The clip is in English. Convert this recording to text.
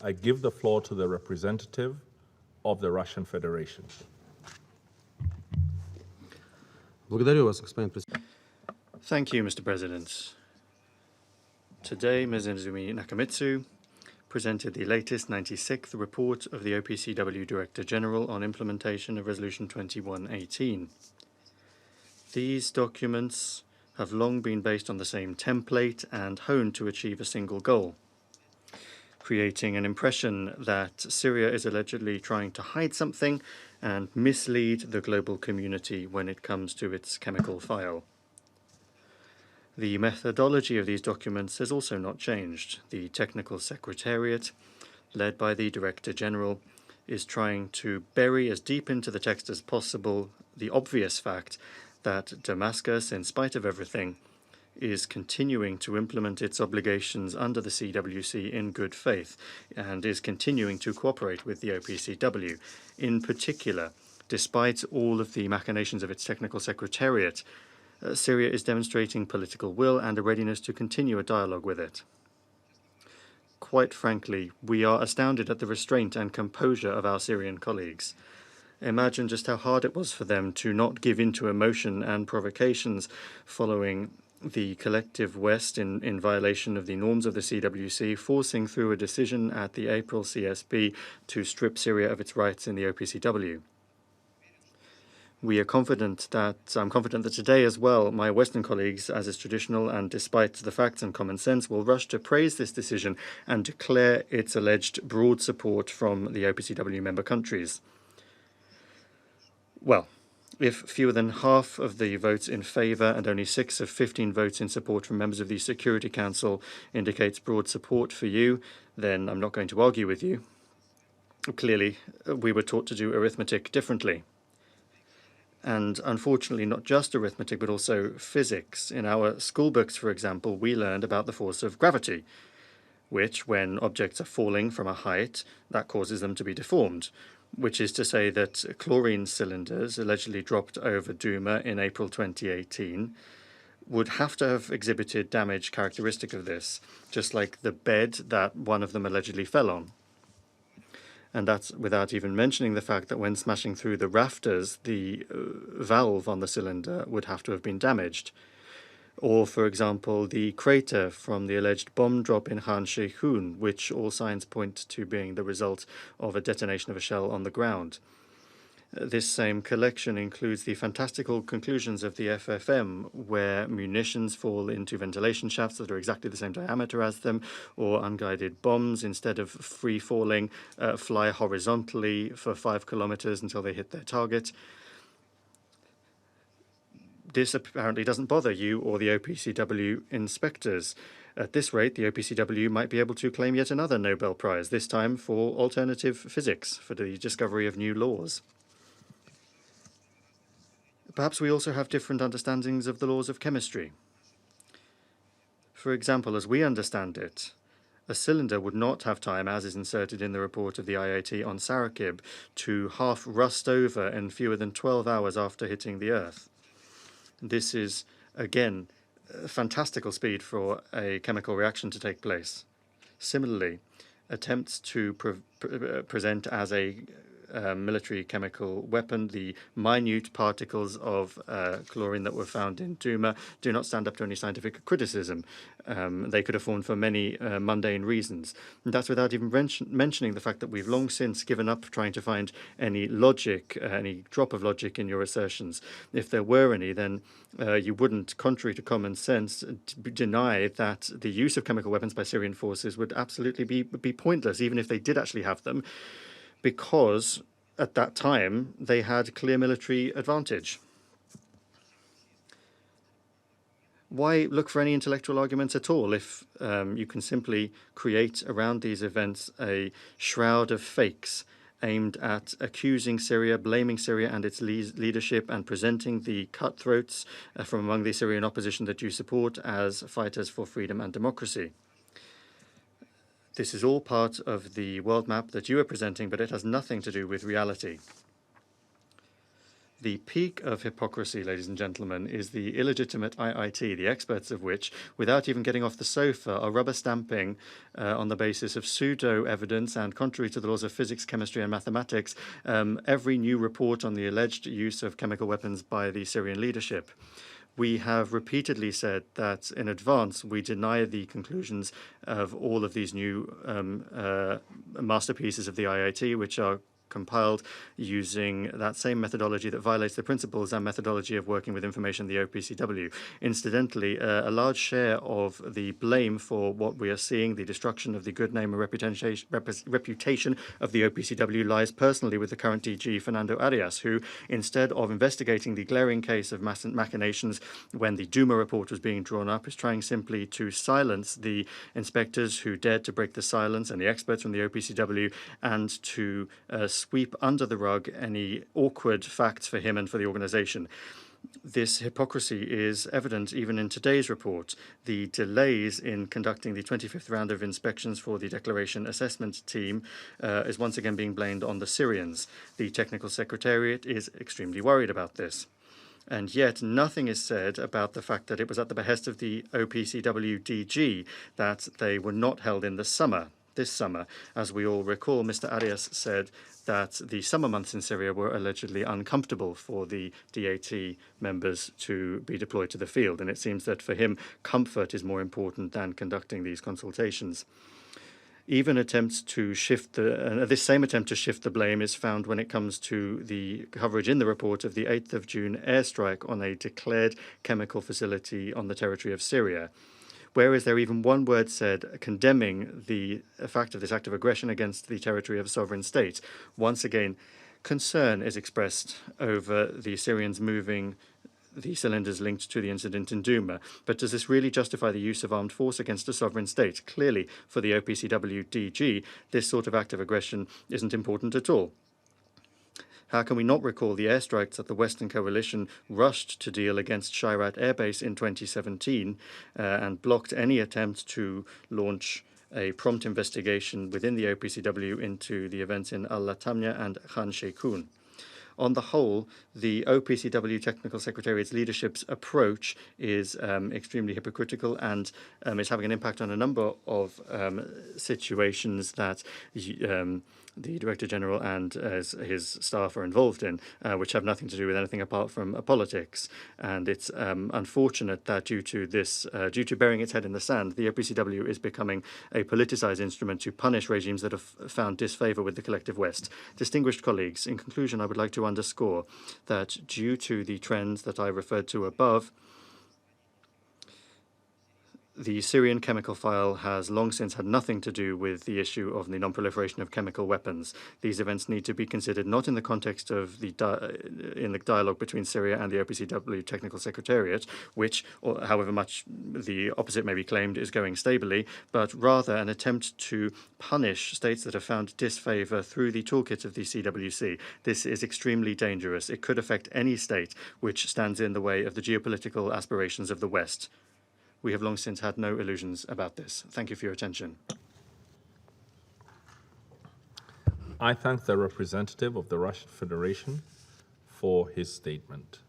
I give the floor to the representative of the Russian Federation. Thank you, Mr. President. Today, Ms. Izumi Nakamitsu presented the latest 96th report of the OPCW Director General on implementation of Resolution 2118. These documents have long been based on the same template and honed to achieve a single goal, creating an impression that Syria is allegedly trying to hide something and mislead the global community when it comes to its chemical file. The methodology of these documents has also not changed. The Technical Secretariat, led by the Director General, is trying to bury as deep into the text as possible the obvious fact that Damascus, in spite of everything, is continuing to implement its obligations under the CWC in good faith and is continuing to cooperate with the OPCW. In particular, despite all of the machinations of its Technical Secretariat, Syria is demonstrating political will and a readiness to continue a dialogue with it. Quite frankly, we are astounded at the restraint and composure of our Syrian colleagues. Imagine just how hard it was for them to not give in to emotion and provocations following the collective West in violation of the norms of the CWC, forcing through a decision at the April CSP to strip Syria of its rights in the OPCW. I'm confident that today as well, my Western colleagues, as is traditional and despite the facts and common sense, will rush to praise this decision and declare its alleged broad support from the OPCW member countries. Well, if fewer than half of the votes in favour and only 6 of 15 votes in support from members of the Security Council indicates broad support for you, then I'm not going to argue with you. Clearly, we were taught to do arithmetic differently. And unfortunately, not just arithmetic, but also physics. In our school books, for example, we learned about the force of gravity, which, when objects are falling from a height, that causes them to be deformed, which is to say that chlorine cylinders allegedly dropped over Duma in April 2018 would have to have exhibited damage characteristic of this, just like the bed that one of them allegedly fell on. And that's without even mentioning the fact that when smashing through the rafters, the valve on the cylinder would have to have been damaged. Or, for example, the crater from the alleged bomb drop in Khan Sheikhoun, which all signs point to being the result of a detonation of a shell on the ground. This same collection includes the fantastical conclusions of the FFM, where munitions fall into ventilation shafts that are exactly the same diameter as them, or unguided bombs, instead of free-falling, fly horizontally for 5 kilometers until they hit their target. This apparently doesn't bother you or the OPCW inspectors. At this rate, the OPCW might be able to claim yet another Nobel Prize, this time for alternative physics, for the discovery of new laws. Perhaps we also have different understandings of the laws of chemistry. For example, as we understand it, a cylinder would not have time, as is inserted in the report of the IIT on Sarakib, to half rust over in fewer than 12 hours after hitting the Earth. This is, again, fantastical speed for a chemical reaction to take place. Similarly, attempts to present as a military chemical weapon the minute particles of chlorine that were found in Duma do not stand up to any scientific criticism. They could have formed for many mundane reasons. And that's without even mentioning the fact that we've long since given up trying to find any logic, any drop of logic in your assertions. If there were any, then you wouldn't, contrary to common sense, deny that the use of chemical weapons by Syrian forces would absolutely be pointless, even if they did actually have them, because at that time they had clear military advantage. Why look for any intellectual arguments at all if you can simply create around these events a shroud of fakes aimed at accusing Syria, blaming Syria and its leadership, and presenting the cutthroats from among the Syrian opposition that you support as fighters for freedom and democracy? This is all part of the world map that you are presenting, but it has nothing to do with reality. The peak of hypocrisy, ladies and gentlemen, is the illegitimate IIT, the experts of which, without even getting off the sofa, are rubber stamping on the basis of pseudo-evidence and contrary to the laws of physics, chemistry and mathematics, every new report on the alleged use of chemical weapons by the Syrian leadership. We have repeatedly said that in advance we deny the conclusions of all of these new masterpieces of the IIT, which are compiled using that same methodology that violates the principles and methodology of working with information, the OPCW. Incidentally, a large share of the blame for what we are seeing, the destruction of the good name and reputation of the OPCW, lies personally with the current DG, Fernando Arias, who, instead of investigating the glaring case of machinations when the Duma report was being drawn up, is trying simply to silence the inspectors who dared to break the silence and the experts from the OPCW, and to sweep under the rug any awkward facts for him and for the organization. This hypocrisy is evident even in today's report. The delays in conducting the 25th round of inspections for the Declaration Assessment Team is once again being blamed on the Syrians. The Technical Secretariat is extremely worried about this. And yet nothing is said about the fact that it was at the behest of the OPCW DG that they were not held in the summer. This summer, as we all recall, Mr. Arias said that the summer months in Syria were allegedly uncomfortable for the DAT members to be deployed to the field, and it seems that for him, comfort is more important than conducting these consultations. Even attempts to shift this same attempt to shift the blame is found when it comes to the coverage in the report of the 8th of June airstrike on a declared chemical facility on the territory of Syria. Where is there even one word said condemning the fact of this act of aggression against the territory of a sovereign state? Once again, concern is expressed over the Syrians moving the cylinders linked to the incident in Duma. But does this really justify the use of armed force against a sovereign state? Clearly, for the OPCW DG, this sort of act of aggression isn't important at all. How can we not recall the airstrikes that the Western coalition rushed to deal against Shayrat Air Base in 2017 and blocked any attempt to launch a prompt investigation within the OPCW into the events in Al-Latamya and Khan Sheikhoun? On the whole, the OPCW Technical Secretariat's leadership's approach is extremely hypocritical and is having an impact on a number of situations that the Director General and his staff are involved in, which have nothing to do with anything apart from politics. And it's unfortunate that due to burying its head in the sand, the OPCW is becoming a politicized instrument to punish regimes that have found disfavor with the collective West. Distinguished colleagues, in conclusion, I would like to underscore that due to the trends that I referred to above, the Syrian chemical file has long since had nothing to do with the issue of the non-proliferation of chemical weapons. These events need to be considered not in the context of the dialogue between Syria and the OPCW Technical Secretariat, which, however much the opposite may be claimed, is going stably, but rather an attempt to punish states that have found disfavor through the toolkit of the CWC. This is extremely dangerous. It could affect any state which stands in the way of the geopolitical aspirations of the West. We have long since had no illusions about this. Thank you for your attention. I thank the representative of the Russian Federation for his statement.